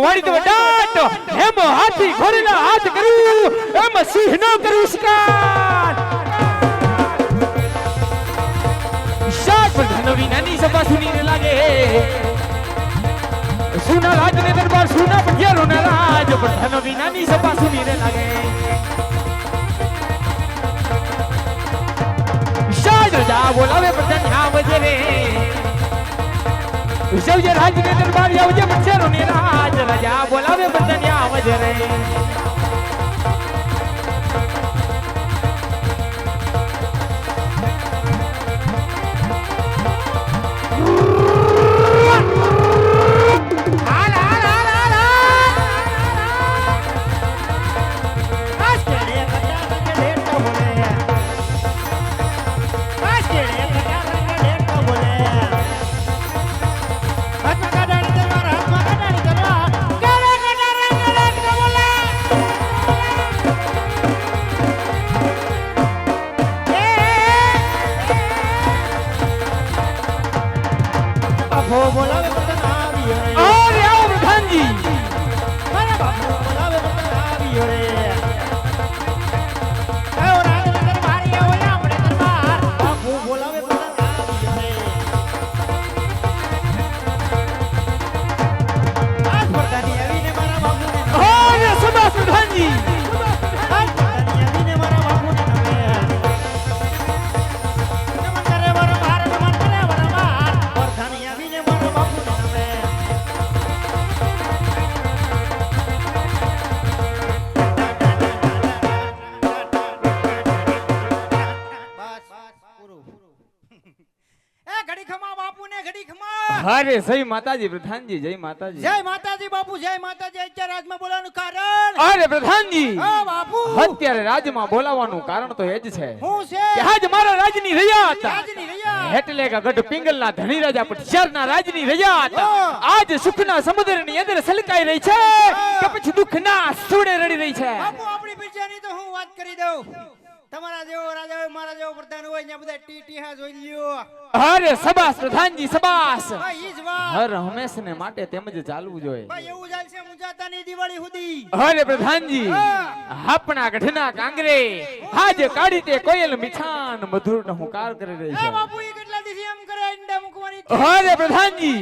વાળી તો ડાટ એમ હાથી ઘોડીના હાથ કરું એમ સિંહ નો કરું શિકાર શાક પ્રધાનો વિનાની સભા સુનીને લાગે સુના રાજ ને દરબાર સુના પટિયારો ના રાજ પ્રધાનો વિનાની સભા સુનીને લાગે શાજ રાજા બોલાવે પ્રધાન આવજે રે સૌજે રાજ ને દરબાર આવજે પટિયારો ને રાજ રાજા બોલાવે પ્રધાન આવજે રે અરે જય માતાજી પ્રધાનજી જય માતાજી બાપુ જય માતાજી અત્યારે રાજમાં બોલાવવાનું કારણ અરે પ્રધાનજી હા બાપુ અત્યારે રાજમાં બોલાવવાનું કારણ તો એ જ છે શું છે કે આજ મારા રાજની રજા હતા એટલે કે ગઢ પિંગલના ધણી રાજા પટિયારના રાજની રજા હતા આજ સુખના સમુદ્રની અંદર સલકાઈ રહી છે કે પછી દુઃખના સુડે રડી રહી છે બાપુ આપણી બીજાની તો હું વાત કરી દઉં તમારા જેવો રાજા મારા જેવો પ્રધાન હોય ત્યાં બધા ટીટીહા જોઈ લ્યો અરે સબાસ પ્રધાનજી સબાસ ભાઈ ઈ જ વાત હર હંમેશને માટે તેમજ ચાલવું જોઈએ ભાઈ એવું ચાલશે મુજાતાની દિવાળી સુધી અરે પ્રધાનજી આપણા ગઢના કાંગરે આજ કાઢી તે કોયલ મીઠાન મધુર હુંકાર કરી રહી છે બાપુ ઈ કેટલા દિવસ એમ કરે ઈંડા મુકવાની અરે પ્રધાનજી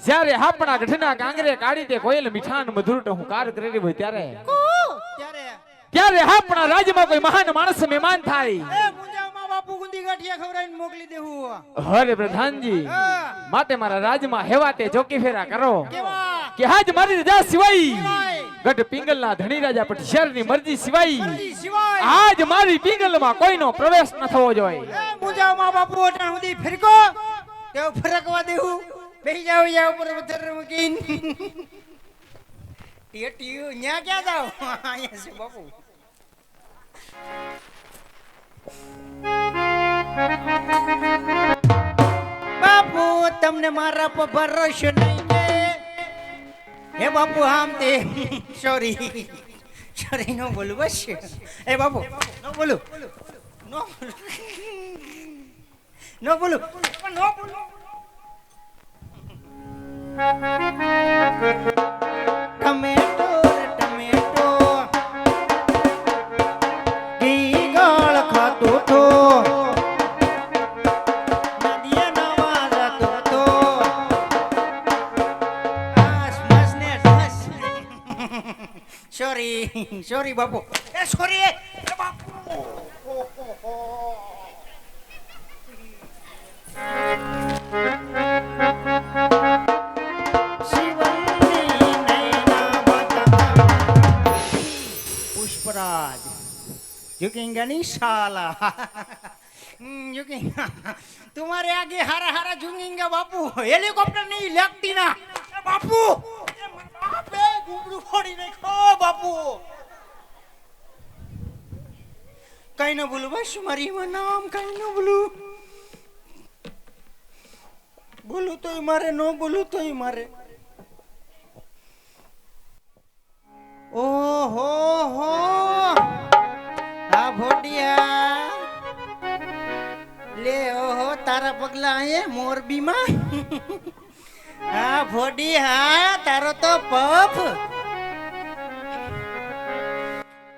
જ્યારે આપણા ગઢના કાંગરે કાઢી તે કોયલ મીઠાન મધુર હુંકાર કરી રહી હોય ત્યારે આપણા રાજ્યમાં કોઈ મહાન માણસ મહેમાન થાય એ મુંજામાં બાપુ ગુંદી ગાંઠિયા ખવરાઈને મોકલી દેવું અરે પ્રધાનજી માટે મારા રાજ્યમાં હેવાતે ચોકી ફેરા કરો કે આજ મારી રજા સિવાય ગઢ પિંગલના ધણી રાજા પટિયારની મરજી સિવાય આજ મારી પિંગલમાં કોઈનો પ્રવેશ ન થવો જોઈએ એ મુંજામાં બાપુ અટાણ સુધી ફરકો તેઓ ફરકવા દેવું બેહી જાવ યા ઉપર પથ્થર મૂકીન ટીયો ન્યા ક્યાં જાવ અહીંયા છે બાપુ બાપુ તમને મારા પર ભરોસો નહીં કે હે બાપુ આમ તે સોરી નો બોલું બસ એ બાપુ નો બોલું ટમેટો ટમેટો ઘી ગળ ખાતો તો નદીએ નવા જતો તો આસમાસ ને સોરી બાપુ એ સોરી બાપુ पुष्पराज झुकेंगे नहीं साला झुकेंगे तुम्हारे आगे हरा हरा झुकेंगे बापू हेलीकॉप्टर नहीं लगती ना बापू घुमरू फोड़ी नहीं खो बापू कहीं ना बोलू बस मारी नाम कहीं ना बोलू तो मारे नो बोलू तो मारे ओहो हो आ भोटिया લે ઓહો તારા પગલા આયે મોરબીમાં હા ફોડી હા તારો તો પફ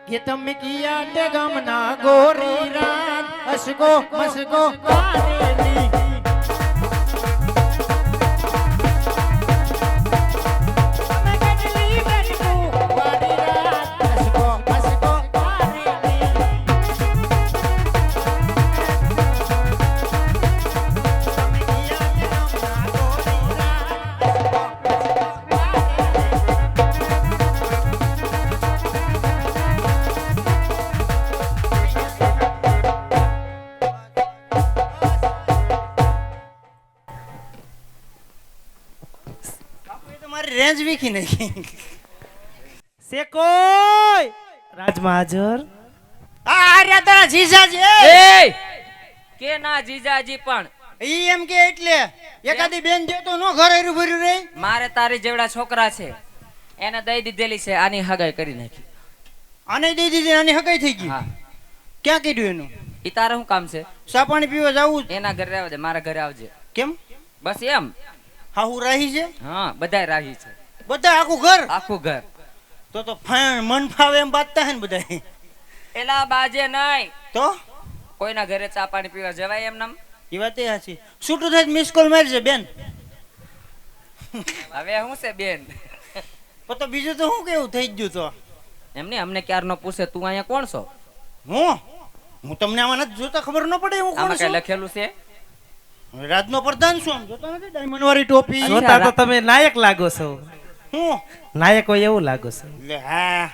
કે તમે કિયા તે ગમના ગોરી રાત અસકો મસકો કારેલી રેન્જ વીખી નહીં સે કોઈ રાજમાં હાજર આ રહ્યા તારા જીજાજી એ કે ના જીજાજી પણ ઈ એમ કે એટલે એકાદી બેન દેતો નો ઘર હર્યું ભર્યું રે મારે તારી જેવડા છોકરા છે એને દઈ દીધેલી છે આની હગાઈ કરી નાખી આને દઈ દીધી આની હગાઈ થઈ ગઈ હા ક્યાં કીધું એનું ઈ તારે શું કામ છે ચા પાણી પીવા જાવું એના ઘરે આવજે મારા ઘરે આવજે કેમ બસ એમ હા હું રહી છે હા બધાય રાહી છે બધા આખું ઘર આખું ઘર તો મન ફાવે એમ બાતતા હે ને બધા એલા બાજે નહીં તો કોઈના ઘરે ચા પાણી પીવા જવાય એમ નામ એ વાત એ હાચી છૂટું થાય મિસ કોલ મારજે બેન હવે શું છે બેન પણ તો બીજું તો શું કેવું થઈ ગયું તો એમને અમને ક્યાર નો પૂછે તું અહીંયા કોણ છો હું તમને આમાં નથી જોતા ખબર ન પડે હું કોણ આમાં કઈ છું લખેલું છે રાજનો પ્રધાન છું આમ જોતા નથી ડાયમંડ વાળી ટોપી જોતા તો તમે નાયક લાગો છો હું નાયક હોય એવું લાગો છો લે હા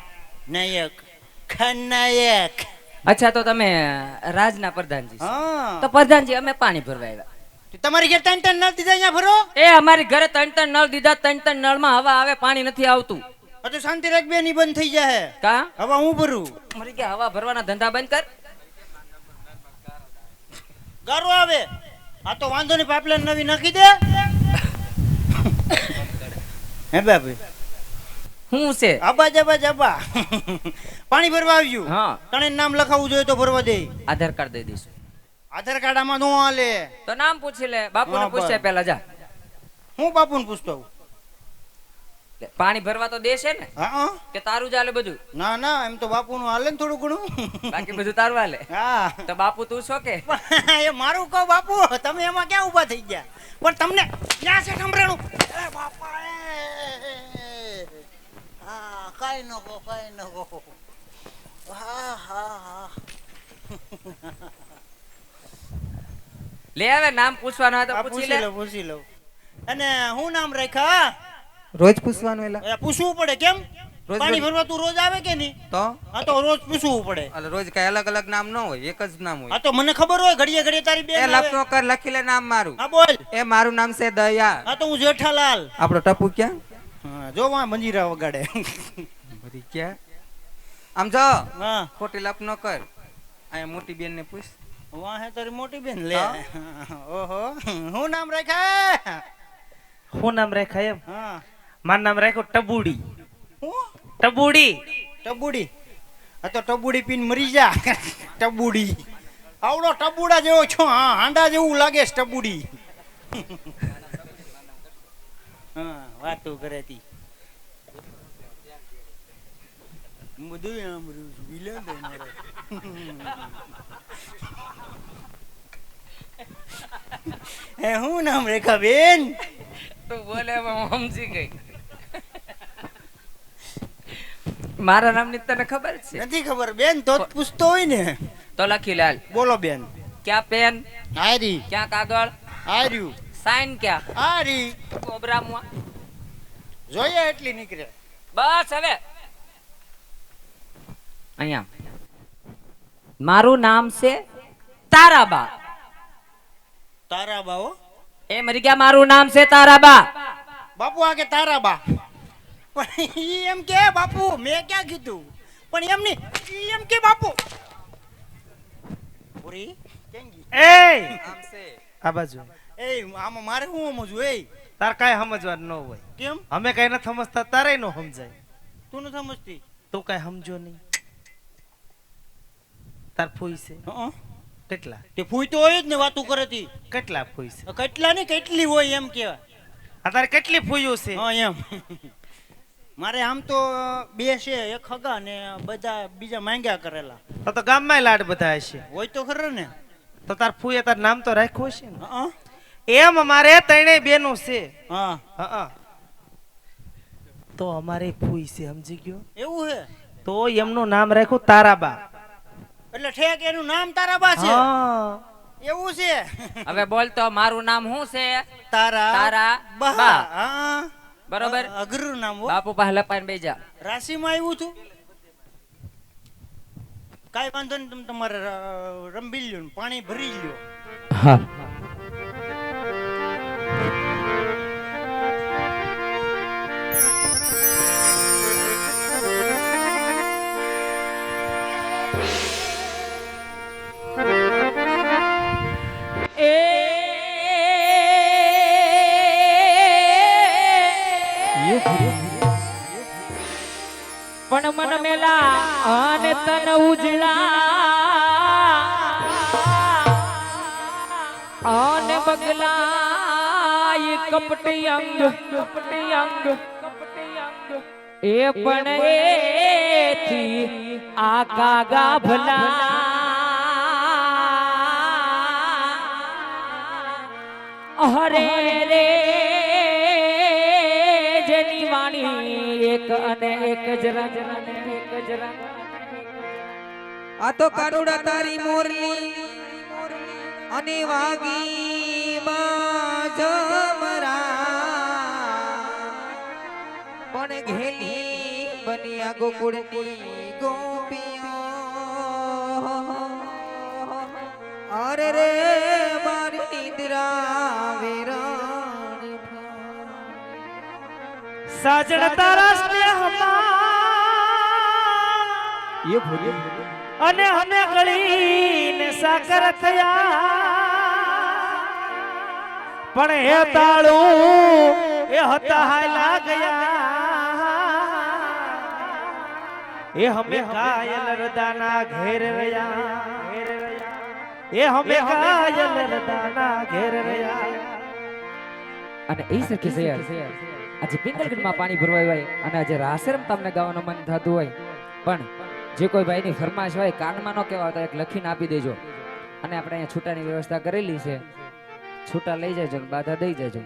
નાયક ખનાયક અચ્છા તો તમે રાજના પ્રધાનજી છો. હા તો પ્રધાનજી અમે પાણી ભરવા આવ્યા તમારી ઘેર ત્રણ ત્રણ નળ દીધા અહીંયા ભરો એ અમારી ઘરે ત્રણ નળ દીધા ત્રણ નળમાં હવા આવે પાણી નથી આવતું તો શાંતિ રાખ બે ની બંધ થઈ જાય કા હવે હું ભરું મરી ગયા હવા ભરવાના ધંધા બંધ કર ગારો આવે આ તો વાંધો નહીં પાઇપલાઈન નવી નાખી દે હે બાપી શું છે આબા પાણી ભરવા આવ્યું હા તને નામ લખાવવું જોઈએ તો ભરવા દે આધાર કાર્ડ દઈ દઈશું આધાર કાર્ડ આમાં નો હાલે તો નામ પૂછી લે બાપુને હા, પૂછે બસ. પેલા જા હું બાપુને પૂછતો હોઉં. લે, પાણી ભરવા તો દેશે ને હા કે તારું જ હાલે બધું ના ના એમ તો બાપુનું હાલે ને થોડું ઘણું બાકી બધું તારું હાલે હા તો બાપુ તું છો કે એ મારું કહો બાપુ તમે એમાં ક્યાં ઊભા થઈ ગયા પણ તમને ક્યાં છે સંભળાણું એ બાપા હા કાઈ ન કહો હા હા હા લે હવે નામ પૂછવાનું હોય તો આ પૂછી લે પૂછી લઉં અને હું નામ રાખ્યા રોજ પૂછવાનું એલા એ પૂછવું પડે કેમ રોજ પાણી રોજ. ભરવા તું રોજ આવે કે નહીં તો હા તો રોજ પૂછવું પડે એટલે રોજ કઈ અલગ અલગ નામ ન હોય એક જ નામ હોય હા તો મને ખબર હોય ઘડીએ ઘડીએ તારી એ બેન આવે. લખનો કર લખી લે નામ મારું હા બોલ એ મારું નામ છે દયા હા તો હું જેઠાલાલ આપણો ટપુ ક્યાં હા જો વાં મંજીરા વગાડે બધી ક્યાં આમ જો હા ખોટી લપ ન કર અહીંયા મોટી બેન ને પૂછ વાં હે તારી મોટી બેન લે હા. ઓહો હું નામ રાખ્યા શું નામ રાખ્યા એમ હા મારું નામ રાખ્યું ટબુડી હું ટબુડી ટબુડી આ તો ટબુડી પીને મરી જા ટબુડી આવડો ટબુડા જેવો છો હા હાંડા જેવું લાગે છે ટબુડી હા વાતો કરે તી બધું સાંભળ્યું છું વિલન તો મારો. હે હું નામ રેખા બેન તું બોલે એમાં હું સમજી ગઈ મારા નામની તને ખબર છે નથી ખબર બેન તો જ પૂછતો હોય ને તો લખી લે હાલ. બોલો બેન ક્યાં પેન આરી ક્યાં કાગળ આર્યું સાઈન ક્યાં આરી કોબરામાં જોઈએ એટલી નીકળે બસ હવે અહીંયા મારું નામ છે તારાબા તારા બા હો એ મરી ગયા મારું નામ છે તારાબા બાપુ આ કે તારા બા પણ ઈ એમ કે બાપુ મેં ક્યાં કીધું પણ એમ નહીં ઈ એમ કે બાપુ પૂરી કેમ ગઈ એ આમ છે આ બાજુ એ આમાં મારે શું સમજવું એ તાર કાંઈ સમજવાનું ન હોય કેમ અમે કઈ ન સમજતા તારે ન સમજાય તું નથી સમજતી તું કઈ સમજો નહીં તાર ફૂઈ છે હં? કેટલા તે ફૂઈ તો હોય જ ને વાતું કરે તી કેટલા ફૂઈ છે કેટલા ને કેટલી હોય એમ કેવાય તારે કેટલી ફૂયું છે હા એમ મારે આમ તો 2 છે, એક હગા ને બધા બીજા માંગ્યા કરેલા. તો ગામમાં લાડ બધા હશે હોય તો ખરો ને. તો તાર ફૂએ તાર નામ તો રાખ્યું હશે ને. હા એમ અમારે ત્રણેય બેનું છે. હા હા તો અમારે ફૂઈ છે સમજી ગયો. એવું છે તો એમનું નામ રાખ્યું તારાબા. એટલે ઠેક એનું નામ તારાબા છે. હા એવું છે. હવે બોલ તો મારું નામ શું છે? તારા બા. બા. હા બરોબર. અઘરું નામ હો. બાપુ પાસે લપાઈને બેજા. રાશિમાં આવ્યું હતું. કાઈ વાંધો નહીં, તમે તમારે રંબી લ્યો ને પાણી ભરી લ્યો. હા પણ મન મેલા અને તન ઉજળા અને બગલા એ કપટી અંગ એ પણ એથી આ કાગા ભલા હરે રે જેની વાણી એક અને એક જરા આ તો કાનુડા તારી મોરલી અને વાગી બાજમરા પણ ઘેલી બનિયા ગોકુળની ગોપીઓ અરે રે મારી નિદ્રા વેરાણ સાજણ તારા સ્નેહમાં એ ભૂલી અને અમે ગળીને સાકર થયા પણ હે તાળું એ હતા હાલા ગયા એ હમે કાયલ રદાના ઘેર રહ્યા એ હમે કાયલ રદાના ઘેર રહ્યા. અને એ સખી છે આજે પિંગલગઢમાં પાણી ભરવાય હોય અને આજે રાસરમ તમને ગાવાનું મન થતું હોય પણ જે કોઈ ભાઈની ફરમાશ હોય કાનમાં ન કહેવા તો એક લખીને આપી દેજો અને આપણે અહીંયા છૂટાની વ્યવસ્થા કરેલી છે. છૂટા લઈ જજો ને બાધા દઈ જજો.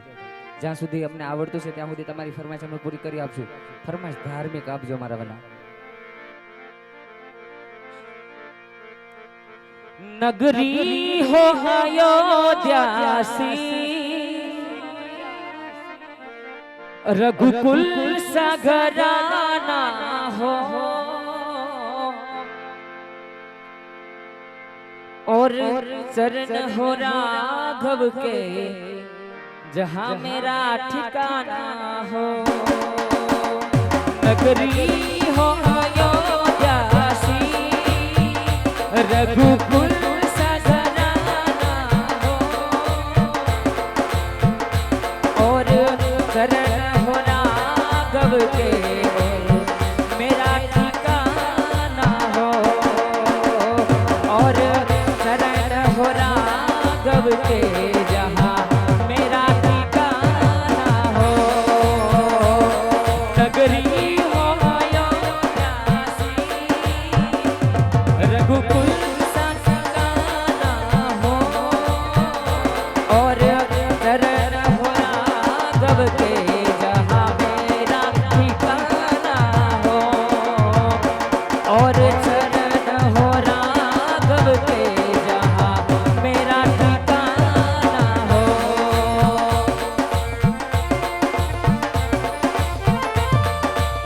જ્યાં સુધી અમને આવડતું છે ત્યાં સુધી તમારી ફરમાશ અમે પૂરી કરી આપશું. ફરમાશ ધાર્મિક આપજો મારા વાલા. નગરી હો અયોધ્યાસી रघुकुल सागराना हो और चरण हो राघव के जहाँ मेरा ठिकाना हो नगरी हो अयोध्यासी रघुकुल सागराना हो और चरण के मेरा ठिकाना हो और शरण हो राघव के जहाँ मेरा ठिकाना हो नगरी हो अयोध्यासी रघुकुल सागराना हो और शरण हो राघव के